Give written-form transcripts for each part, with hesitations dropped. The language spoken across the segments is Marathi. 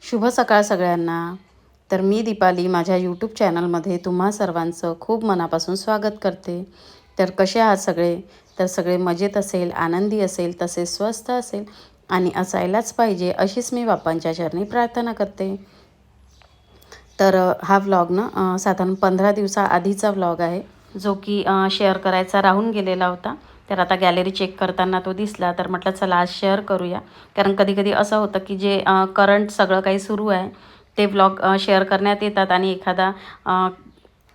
शुभ सकाळ सगळ्यांना. तर मी दीपाली माझ्या यूट्यूब चॅनलमध्ये तुम्हा सर्वांचं खूप मनापासून स्वागत करते. तर कसे आहात सगळे? तर सगळे मजेत असेल, आनंदी असेल, तसेच स्वस्थ असेल आणि असायलाच पाहिजे अशीच मी बाप्पांच्या चरणी प्रार्थना करते. तर हा व्लॉग ना साधारण 15 दिवसाआधीचा व्लॉग आहे, जो की शेअर करायचा राहून गेलेला होता. तर आता गॅलरी चेक करताना तो दिसला, तर म्हटलं चला आज शेअर करूया. कारण कधी-कधी असं होतं की जे करंट सगळं काही सुरू आहे ते व्लॉग शेअर करण्यात येतात आणि एखादा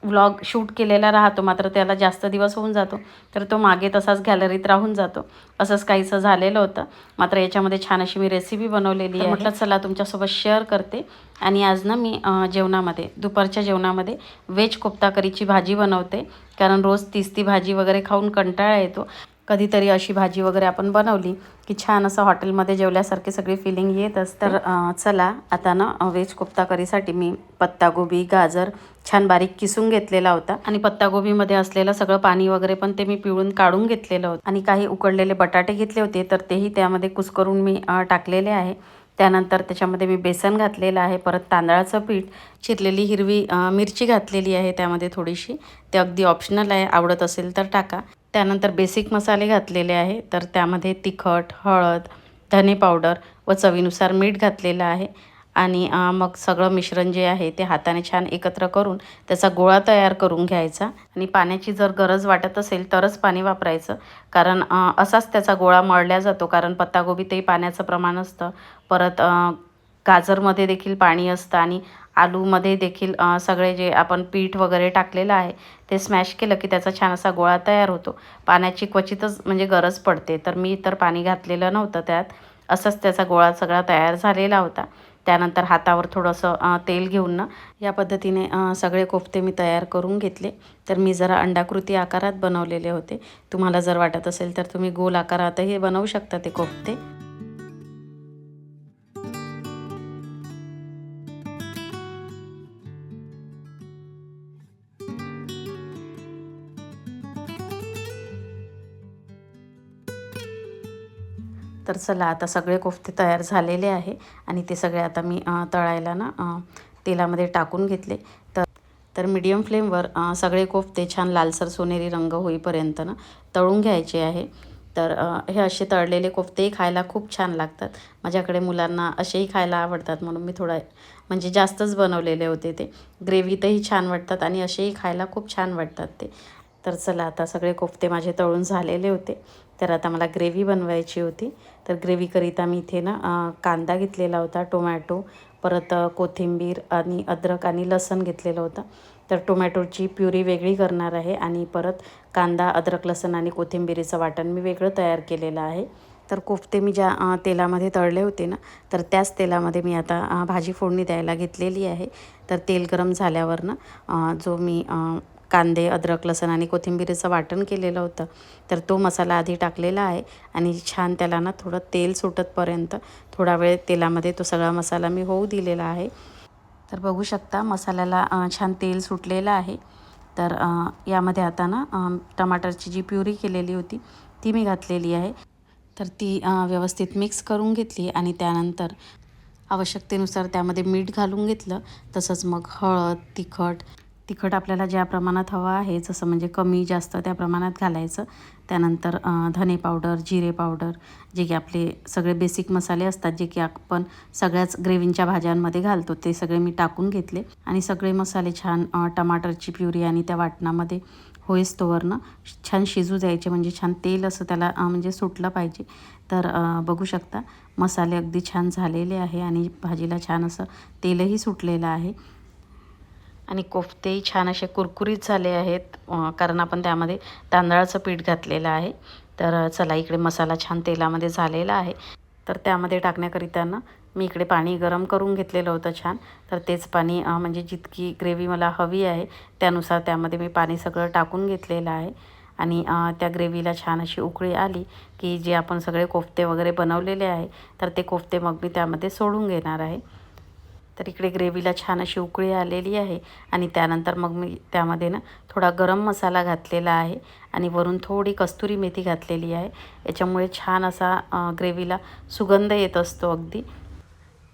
व्लॉग शूट केलेला राहतो, मात्र त्याला जास्त दिवस होऊन जातो, तर तो मागे तसाच गॅलरीत राहून जातो. असंच काहीसं झालेलं होतं. मात्र याच्यामध्ये छान अशी मी रेसिपी बनवलेली आहे. म्हटलं चला तुमच्यासोबत शेअर करते. आणि आज ना मी जेवणामध्ये दुपारच्या जेवणामध्ये व्हेज कोफ्ता करीची भाजी बनवते. कारण रोज तीच ती भाजी वगैरे खाऊन कंटाळा येतो. कधीतरी अशी भाजी वगैरे आपण बनवली की छान असं हॉटेलमध्ये जेवल्यासारखी सगळी फिलिंग येत असते. तर चला आता ना व्हेज कोफ्ता करीसाठी मी पत्तागोबी, गाजर छान बारीक किसून घेतलेला होता आणि पत्तागोबीमध्ये असलेलं सगळं पाणी वगैरे पण ते मी पिळून काढून घेतलेलं होतं. आणि काही उकडलेले बटाटे घेतले होते, तर तेही त्यामध्ये कुस्करून मी टाकलेले आहे. त्यानंतर त्याच्यामध्ये मी बेसन घातलेलं आहे, परत तांदळाचं पीठ, चिरलेली हिरवी मिरची घातलेली आहे त्यामध्ये थोडीशी. ते अगदी ऑप्शनल आहे, आवडत असेल तर टाका. त्यानंतर बेसिक मसाले घातलेले आहे, तर त्यामध्ये तिखट, हळद, धने पावडर व चवीनुसार मीठ घातलेलं आहे. आणि मग सगळं मिश्रण जे आहे ते हाताने छान एकत्र करून त्याचा गोळा तयार करून घ्यायचा. आणि पाण्याची जर गरज वाटत असेल तरच पाणी वापरायचं, कारण असाच त्याचा गोळा मळला जातो. कारण पत्तागोबीतही पाण्याचं प्रमाण असतं, परत गाजरमध्ये देखील पाणी असतं आणि आलूमध्ये देखील सगळे जे आपण पीठ वगैरे टाकलेलं आहे ते स्मॅश केलं की त्याचा छान असा गोळा तयार होतो. पाण्याची क्वचितच म्हणजे गरज पडते, तर मी तर पाणी घातलेलं नव्हतं त्यात. असाच त्याचा गोळा सगळा तयार झालेला होता. त्यानंतर हातावर थोडंसं तेल घेऊन ना या पद्धतीने सगळे कोफ्ते मी तयार करून घेतले. तर मी जरा अंडाकृती आकारात बनवलेले होते. तुम्हाला जर वाटत असेल तर तुम्ही गोल आकारातही बनवू शकता ते कोफ्ते. तर चला आता सगळे कोफ्ते तयार झालेले आहे आणि ते सगळे आता मी तळायला ना तेलामध्ये टाकून घेतले. तर तर मीडियम फ्लेमवर सगळे कोफ्ते छान लालसर सोनेरी रंग होईपर्यंत ना तळून घ्यायचे आहे. तर हे असे तळलेले कोफ्तेही खायला खूप छान लागतात. माझ्याकडे मुलांना असेही खायला आवडतात, म्हणून मी थोडा म्हणजे जास्तच बनवलेले होते ते. ग्रेव्हीतही छान वाटतात आणि असेही खायला खूप छान वाटतात ते. तर चला आता सगळे कोफ्ते माझे तळून झालेले होते. तर आता मला ग्रेव्ही बनवायची होती. तर ग्रेव्हीकरिता मी इथे ना कांदा घेतलेला होता, टोमॅटो, परत कोथिंबीर आणि अद्रक आणि लसूण घेतलेलं होतं. तर टोमॅटोची प्युरी वेगळी करणार आहे आणि परत कांदा, अद्रक, लसूण आणि कोथिंबीरीचं वाटण मी वेगळं तयार केलेलं आहे. तर कोफ्ते मी ज्या तेलामध्ये तळले होते ना, तर त्याच तेलामध्ये मी आता भाजी फोडणी द्यायला घेतलेली आहे. तर तेल गरम झाल्यावर ना जो मी कांदे, अद्रक, लसूण आणि कोथिंबीरीचं वाटण केलेलं होतं, तर तो मसाला आधी टाकलेला आहे आणि छान त्याला ना थोडं तेल सुटतपर्यंत थोडा वेळ तेलामध्ये तो सगळा मसाला मी होऊ दिलेला आहे. तर बघू शकता मसाल्याला छान तेल सुटलेलं आहे. तर यामध्ये आता ना टमाटरची जी प्युरी केलेली होती ती मी घातलेली आहे. तर ती व्यवस्थित मिक्स करून घेतली आणि त्यानंतर आवश्यकतेनुसार त्यामध्ये मीठ घालून घेतलं. तसंच मग हळद, तिखट आपल्याला ज्या प्रमाणात हवं आहे, जसं म्हणजे कमी जास्त त्या प्रमाणात घालायचं. त्यानंतर धने पावडर, जिरे पावडर, जे की आपले सगळे बेसिक मसाले असतात, जे की आपण सगळ्याच ग्रेव्हीच्या भाज्यांमध्ये घालतो, ते सगळे मी टाकून घेतले. आणि सगळे मसाले छान टमाटरची प्युरी आणि त्या वाटणामध्ये होईस्तोवर ना छान शिजू द्यायचे, म्हणजे छान तेल असं त्याला म्हणजे सुटलं पाहिजे. तर बघू शकता मसाले अगदी छान झालेले आहे आणि भाजीला छान असं तेलही सुटलेलं आहे. आणि कोफ्तेही छान असे कुरकुरीत झाले आहेत, कारण आपण त्यामध्ये तांदळाचं पीठ घातलेलं आहे. तर चला इकडे मसाला छान तेलामध्ये झालेला आहे. तर त्यामध्ये टाकण्याकरिता ना मी इकडे पाणी गरम करून घेतलेलं होतं छान. तर तेच पाणी म्हणजे जितकी ग्रेव्ही मला हवी आहे त्यानुसार त्यामध्ये मी पाणी सगळं टाकून घेतलेलं आहे. आणि त्या ग्रेव्हीला छान अशी उकळी आली की जे आपण सगळे कोफ्ते वगैरे बनवलेले आहे, तर ते कोफ्ते मग मी त्यामध्ये सोडून घेणार आहे. तर इकडे ग्रेव्हीला छान अशी उकळी आलेली आहे आणि त्यानंतर मग मी त्यामध्ये ना थोडा गरम मसाला घातलेला आहे आणि वरून थोडी कस्तुरी मेथी घातलेली आहे. याच्यामुळे छान असा ग्रेव्हीला सुगंध येत असतो अगदी.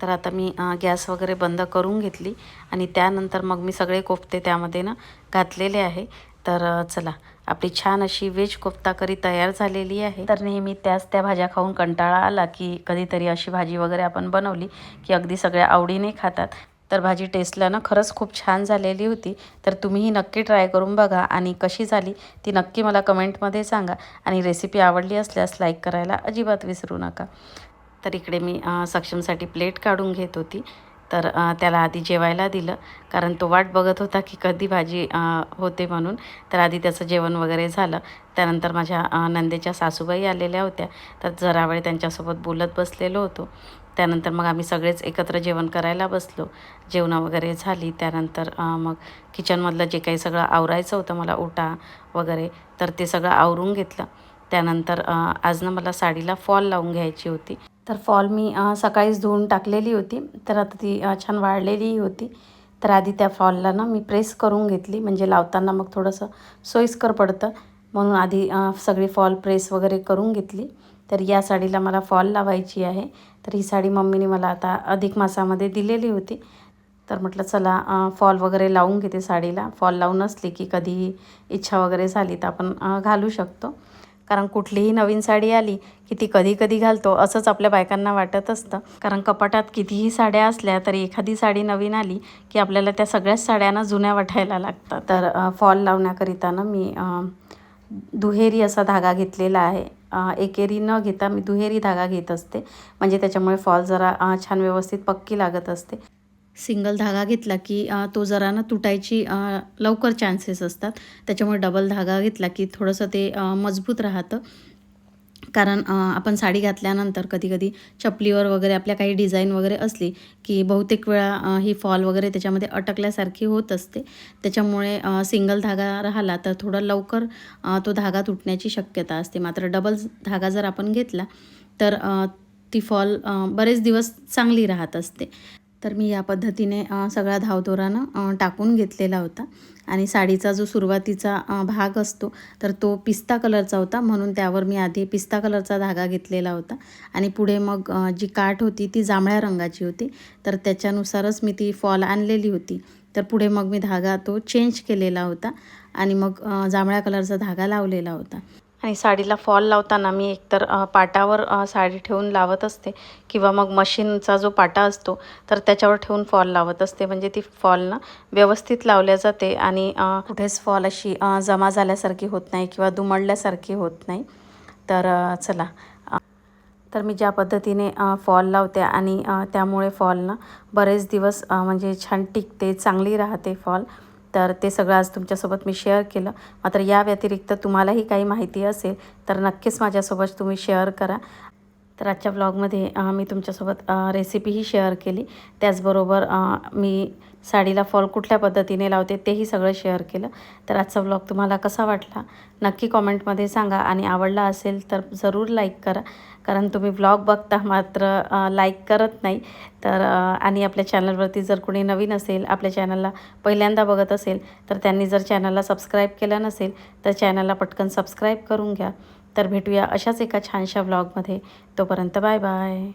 तर आता मी गॅस वगैरे बंद करून घेतली आणि त्यानंतर मग मी सगळे कोफ्ते त्यामध्ये ना घातलेले आहे. तर चला, आपली छान अशी व्हेज कोफ्ता करी तयार झालेली आहे. तर नेहमी त्या भाज्या खाऊन कंटाळा आला की कधीतरी अशी भाजी वगैरे आपण बनवली की अगदी सगळ्या आवडीने खातात. तर भाजी टेस्टला ना खरंच खूप छान झालेली होती. तर तुम्हीही नक्की ट्राय करून बघा आणि कशी झाली ती नक्की मला कमेंटमध्ये सांगा. आणि रेसिपी आवडली असल्यास लाईक करायला अजिबात विसरू नका. तर इकडे मी सक्षमसाठी प्लेट काढून घेत होती. तर त्याला आधी जेवायला दिलं, कारण तो वाट बघत होता की कधी भाजी होते म्हणून. तर आधी त्याचं जेवण वगैरे झालं. त्यानंतर माझ्या नंदेच्या सासूबाई आलेल्या होत्या. तर जरा वेळ त्यांच्यासोबत बोलत बसलेलो होतो. त्यानंतर मग आम्ही सगळेच एकत्र जेवण करायला बसलो. जेवणं वगैरे झाली. त्यानंतर मग किचनमधलं जे काही सगळं आवरायचं होतं मला, ओटा वगैरे, तर ते सगळं आवरून घेतलं. त्यानंतर आज ना मला साडीला फॉल लावून घ्यायची होती. तर फॉल मी सकाळीच धुवून टाकलेली होती. तर आता ती छान वाळलेली होती. तर आधी त्या फॉलला ना मी प्रेस करून घेतली, म्हणजे लावताना मग थोडंसं सोयीस्कर पडतं, म्हणून आधी सगळी फॉल प्रेस वगैरे करून घेतली. तर या साडीला मला फॉल लावायची आहे. तर ही साडी मम्मीने मला आता अधिक मासामध्ये दिलेली होती. तर म्हटलं चला फॉल वगैरे लावून घेते साडीला. फॉल लावून असली की कधीही इच्छा वगैरे झाली तर आपण घालू शकतो. कारण कुठलीही नवीन साडी आली की ती कधी कधी घालतो असंच आपल्या बायकांना वाटत असतं. कारण कपाटात कितीही साड्या असल्या तरी एखादी साडी नवीन आली की आपल्याला त्या सगळ्याच साड्यांना जुन्या वाटायला लागतात. तर फॉल लावण्याकरिता ना मी दुहेरी असा धागा घेतलेला आहे. एकेरी न घेता मी दुहेरी धागा घेत असते, म्हणजे त्याच्यामुळे फॉल जरा छान व्यवस्थित पक्की लागत असते. सिंगल धागा घेतला की तो जरा ना तुटायची लवकर चान्सेस असतात. त्याच्यामुळे डबल धागा घेतला की थोडंसं ते मजबूत राहतं. कारण आपण साडी घातल्यानंतर कधी-कधी चपलीवर वगैरे आपल्या काही डिझाईन वगैरे असली की बहुतेक वेळा ही फॉल वगैरे त्याच्यामध्ये अटकल्यासारखी होत असते. त्याच्यामुळे सिंगल धागा राहिला तर थोडं लवकर तो धागा तुटण्याची शक्यता असते. मात्र डबल धागा जर आपण घेतला तर ती फॉल बरेच दिवस चांगली राहत असते. तर मी या पद्धतीने सगळा धावदोरानं टाकून घेतलेला होता. आणि साडीचा जो सुरुवातीचा भाग असतो तर तो पिस्ता कलरचा होता, म्हणून त्यावर मी आधी पिस्ता कलरचा धागा घेतलेला होता. आणि पुढे मग जी काठ होती ती जांभळ्या रंगाची होती. तर त्याच्यानुसारच मी ती फॉल आणलेली होती. तर पुढे मग मी धागा तो चेंज केलेला होता आणि मग जांभळ्या कलरचा धागा लावलेला होता. आणि साडीला फॉल लावताना मी एकतर पाटावर साडी ठेवून लावत असते, किंवा मग मशीनचा जो पाटा असतो तर त्याच्यावर ठेवून फॉल लावत असते. म्हणजे ती फॉल ना व्यवस्थित लावल्या जाते आणि कुठेच फॉल अशी जमा झाल्यासारखी होत नाही किंवा दुमडल्यासारखी होत नाही. तर चला, तर मी ज्या पद्धतीने फॉल लावते आणि त्यामुळे फॉल ना बरेच दिवस म्हणजे छान टिकते, चांगली राहते फॉल. तर ते सगळं आज तुमच्यासोबत मी शेअर केलं. मात्र या व्यतिरिक्त तुम्हालाही काही माहिती असेल तर नक्कीच माझ्यासोबत तुम्ही शेअर करा. तर आजच्या व्लॉगमध्ये मी तुमच्यासोबत रेसिपीही शेअर केली. त्याचबरोबर मी साडीला फॉल कुठल्या पद्धतीने लावते तेही सगळं शेअर केलं. तर आजचा व्लॉग तुम्हाला कसा वाटला नक्की कॉमेंटमध्ये सांगा. आणि आवडला असेल तर जरूर लाईक करा, कारण तुम्ही व्लॉग बघता मात्र लाईक करत नाही. तर आणि आपल्या चॅनलवरती जर कोणी नवीन असेल, आपल्या चॅनलला पहिल्यांदा बघत असेल, तर त्यांनी जर चॅनलला सबस्क्राईब केलं नसेल तर चॅनलला पटकन सबस्क्राईब करून घ्या. तर भेटूया अशाच एका छानशा व्लॉगमध्ये. तोपर्यंत बाय बाय.